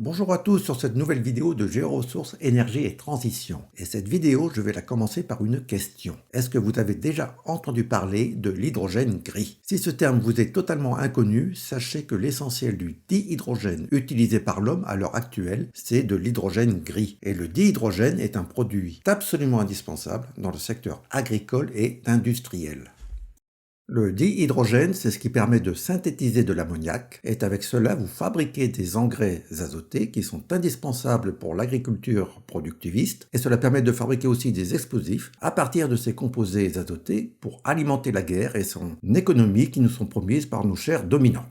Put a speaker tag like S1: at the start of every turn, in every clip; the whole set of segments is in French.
S1: Bonjour à tous sur cette nouvelle vidéo de Géoressources, Énergie et Transition. Et cette vidéo, je vais la commencer par une question. Est-ce que vous avez déjà entendu parler de l'hydrogène gris? Si ce terme vous est totalement inconnu, sachez que l'essentiel du dihydrogène utilisé par l'homme à l'heure actuelle, c'est de l'hydrogène gris. Et le dihydrogène est un produit absolument indispensable dans le secteur agricole et industriel. Le dihydrogène, c'est ce qui permet de synthétiser de l'ammoniac, et avec cela, vous fabriquez des engrais azotés qui sont indispensables pour l'agriculture productiviste, et cela permet de fabriquer aussi des explosifs à partir de ces composés azotés pour alimenter la guerre et son économie qui nous sont promises par nos chers dominants.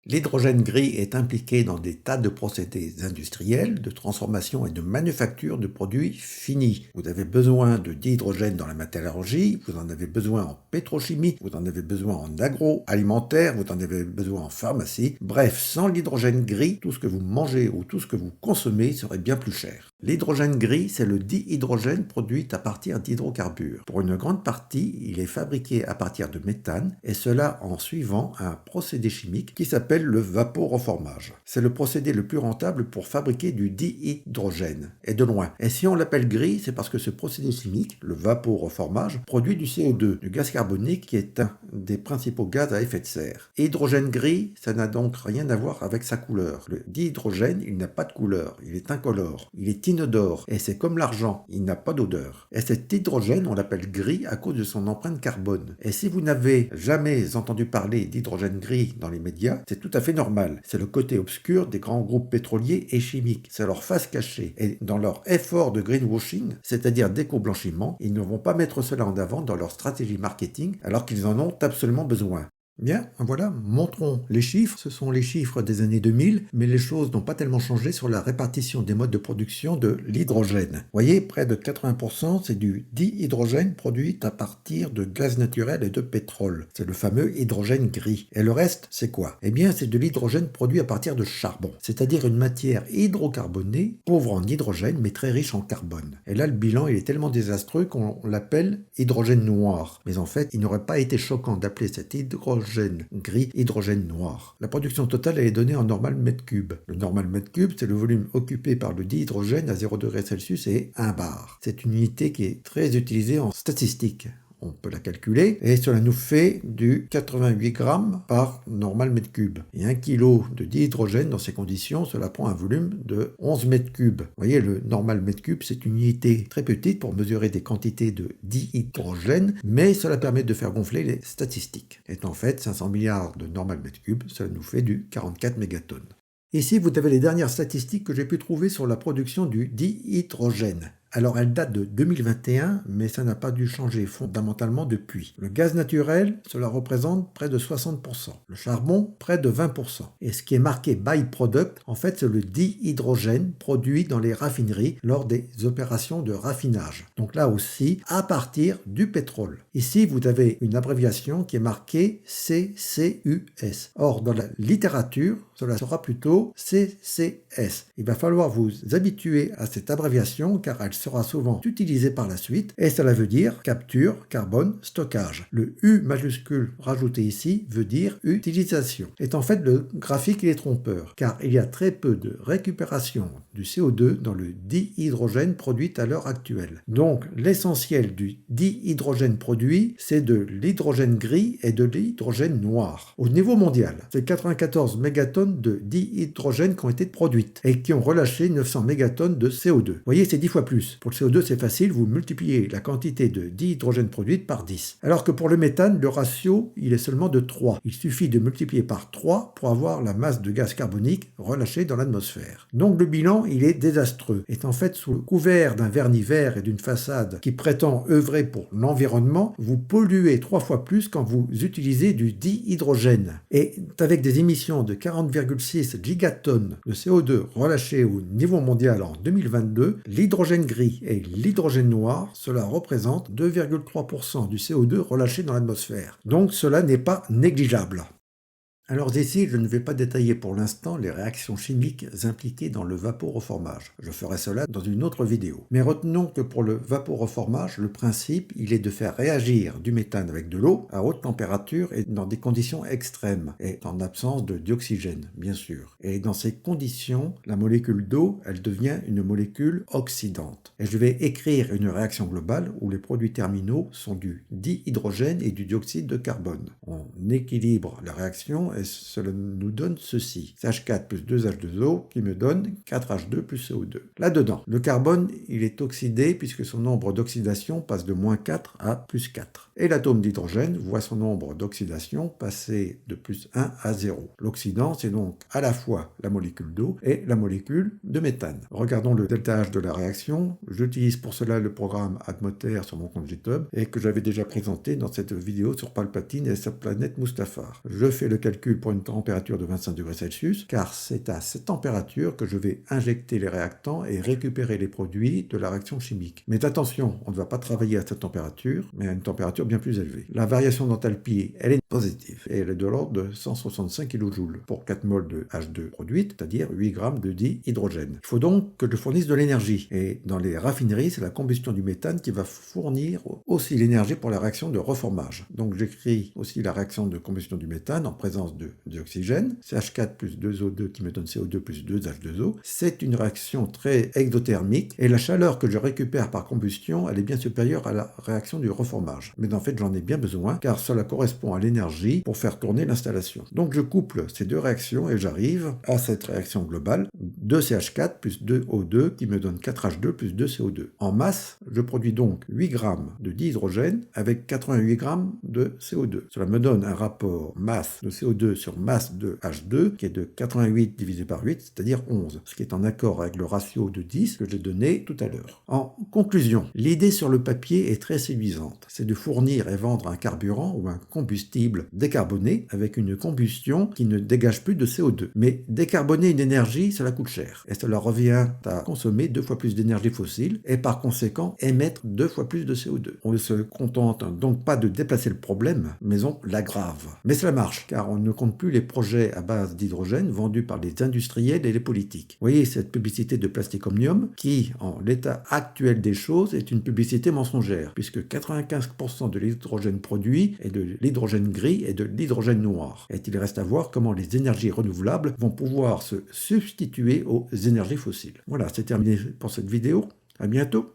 S1: L'hydrogène gris est impliqué dans des tas de procédés industriels, de transformation et de manufacture de produits finis. Vous avez besoin de dihydrogène dans la métallurgie, vous en avez besoin en pétrochimie, vous en avez besoin en agroalimentaire, vous en avez besoin en pharmacie. Bref, sans l'hydrogène gris, tout ce que vous mangez ou tout ce que vous consommez serait bien plus cher. L'hydrogène gris, c'est le dihydrogène produit à partir d'hydrocarbures. Pour une grande partie, il est fabriqué à partir de méthane, et cela en suivant un procédé chimique qui s'appelle le vaporeformage. C'est le procédé le plus rentable pour fabriquer du dihydrogène, et de loin. Et si on l'appelle gris, c'est parce que ce procédé chimique, le vaporeformage, produit du CO2, du gaz carbonique qui est un des principaux gaz à effet de serre. Hydrogène gris, ça n'a donc rien à voir avec sa couleur. Le dihydrogène, il n'a pas de couleur, il est incolore, il est inodore, et c'est comme l'argent, il n'a pas d'odeur. Et cet hydrogène, on l'appelle gris à cause de son empreinte carbone. Et si vous n'avez jamais entendu parler d'hydrogène gris dans les médias, c'est tout à fait normal. C'est le côté obscur des grands groupes pétroliers et chimiques. C'est leur face cachée. Et dans leur effort de greenwashing, c'est-à-dire d'éco-blanchiment, ils ne vont pas mettre cela en avant dans leur stratégie marketing alors qu'ils en ont absolument besoin. Bien, voilà, montrons les chiffres. Ce sont les chiffres des années 2000, mais les choses n'ont pas tellement changé sur la répartition des modes de production de l'hydrogène. Vous voyez, près de 80%, c'est du dihydrogène produit à partir de gaz naturel et de pétrole. C'est le fameux hydrogène gris. Et le reste, c'est quoi? Eh bien, c'est de l'hydrogène produit à partir de charbon, c'est-à-dire une matière hydrocarbonée, pauvre en hydrogène, mais très riche en carbone. Et là, le bilan, il est tellement désastreux qu'on l'appelle hydrogène noir. Mais en fait, il n'aurait pas été choquant d'appeler cet hydrogène gris, hydrogène noir. La production totale est donnée en normal mètre cube. Le normal mètre cube, c'est le volume occupé par le dihydrogène à 0 degré Celsius et 1 bar. C'est une unité qui est très utilisée en statistique. On peut la calculer, et cela nous fait du 88 grammes par normal mètre cube. Et 1 kg de dihydrogène, dans ces conditions, cela prend un volume de 11 mètres cubes. Vous voyez, le normal mètre cube, c'est une unité très petite pour mesurer des quantités de dihydrogène, mais cela permet de faire gonfler les statistiques. Et en fait, 500 milliards de normal mètre cube, cela nous fait du 44 mégatonnes. Ici, vous avez les dernières statistiques que j'ai pu trouver sur la production du dihydrogène. Alors, elle date de 2021, mais ça n'a pas dû changer fondamentalement depuis. Le gaz naturel, cela représente près de 60%. Le charbon, près de 20%. Et ce qui est marqué byproduct, en fait, c'est le dihydrogène produit dans les raffineries lors des opérations de raffinage. Donc là aussi, à partir du pétrole. Ici, vous avez une abréviation qui est marquée CCUS. Or, dans la littérature, cela sera plutôt CCS. Il va falloir vous habituer à cette abréviation car elle sera souvent utilisée par la suite et cela veut dire capture, carbone, stockage. Le U majuscule rajouté ici veut dire utilisation. Et en fait, le graphique il est trompeur car il y a très peu de récupération du CO2 dans le dihydrogène produit à l'heure actuelle. Donc, l'essentiel du dihydrogène produit, c'est de l'hydrogène gris et de l'hydrogène noir. Au niveau mondial, c'est 94 mégatonnes de dihydrogène qui ont été produites et qui ont relâché 900 mégatonnes de CO2. Vous voyez, c'est 10 fois plus. Pour le CO2, c'est facile, vous multipliez la quantité de dihydrogène produite par 10. Alors que pour le méthane, le ratio, il est seulement de 3. Il suffit de multiplier par 3 pour avoir la masse de gaz carbonique relâchée dans l'atmosphère. Donc le bilan, il est désastreux. Et en fait, sous le couvert d'un vernis vert et d'une façade qui prétend œuvrer pour l'environnement, vous polluez 3 fois plus quand vous utilisez du dihydrogène. Et avec des émissions de 40,6 gigatonnes de CO2 relâchées au niveau mondial en 2022, l'hydrogène gris et l'hydrogène noir, cela représente 2,3% du CO2 relâché dans l'atmosphère. Donc cela n'est pas négligeable. Alors ici, je ne vais pas détailler pour l'instant les réactions chimiques impliquées dans le vaporoformage. Je ferai cela dans une autre vidéo. Mais retenons que pour le vaporoformage, le principe, il est de faire réagir du méthane avec de l'eau à haute température et dans des conditions extrêmes, et en absence de dioxygène, bien sûr. Et dans ces conditions, la molécule d'eau, elle devient une molécule oxydante. Et je vais écrire une réaction globale où les produits terminaux sont du dihydrogène et du dioxyde de carbone. On équilibre la réaction et cela nous donne ceci. CH4 plus 2H2O qui me donne 4H2 plus CO2. Là-dedans, le carbone, il est oxydé puisque son nombre d'oxydation passe de moins 4 à plus 4. Et l'atome d'hydrogène voit son nombre d'oxydation passer de plus 1 à 0. L'oxydant, c'est donc à la fois la molécule d'eau et la molécule de méthane. Regardons le delta H de la réaction. J'utilise pour cela le programme Atmother sur mon compte GitHub et que j'avais déjà présenté dans cette vidéo sur Palpatine et sa planète Mustafar. Je fais le calcul pour une température de 25 degrés Celsius, car c'est à cette température que je vais injecter les réactants et récupérer les produits de la réaction chimique. Mais attention, on ne va pas travailler à cette température, mais à une température bien plus élevée. La variation d'enthalpie, elle est positive, et elle est de l'ordre de 165 kJ pour 4 mol de H2 produite, c'est-à-dire 8 grammes de dihydrogène. Il faut donc que je fournisse de l'énergie, et dans les raffineries, c'est la combustion du méthane qui va fournir aussi l'énergie pour la réaction de reformage. Donc j'écris aussi la réaction de combustion du méthane en présence de dioxygène, CH4 plus 2O2 qui me donne CO2 plus 2H2O. C'est une réaction très exothermique et la chaleur que je récupère par combustion, elle est bien supérieure à la réaction du reformage. Mais en fait, j'en ai bien besoin car cela correspond à l'énergie pour faire tourner l'installation. Donc je couple ces deux réactions et j'arrive à cette réaction globale 2CH4 plus 2O2 qui me donne 4H2 plus 2CO2. En masse, je produis donc 8 grammes de dihydrogène avec 88 grammes de CO2. Cela me donne un rapport masse de CO2 sur masse de H2 qui est de 88 divisé par 8, c'est-à-dire 11, ce qui est en accord avec le ratio de 10 que j'ai donné tout à l'heure. En conclusion, l'idée sur le papier est très séduisante. C'est de fournir et vendre un carburant ou un combustible décarboné avec une combustion qui ne dégage plus de CO2. Mais décarboner une énergie, cela coûte cher. Et cela revient à consommer 2 fois plus d'énergie fossile et par conséquent émettre 2 fois plus de CO2. On ne se contente donc pas de déplacer le problème, mais on l'aggrave. Mais cela marche, car on ne compte plus les projets à base d'hydrogène vendus par les industriels et les politiques. Vous voyez cette publicité de Plastic Omnium qui, en l'état actuel des choses, est une publicité mensongère, puisque 95% de l'hydrogène produit est de l'hydrogène gris et de l'hydrogène noir. Et il reste à voir comment les énergies renouvelables vont pouvoir se substituer aux énergies fossiles. Voilà, c'est terminé pour cette vidéo. À bientôt.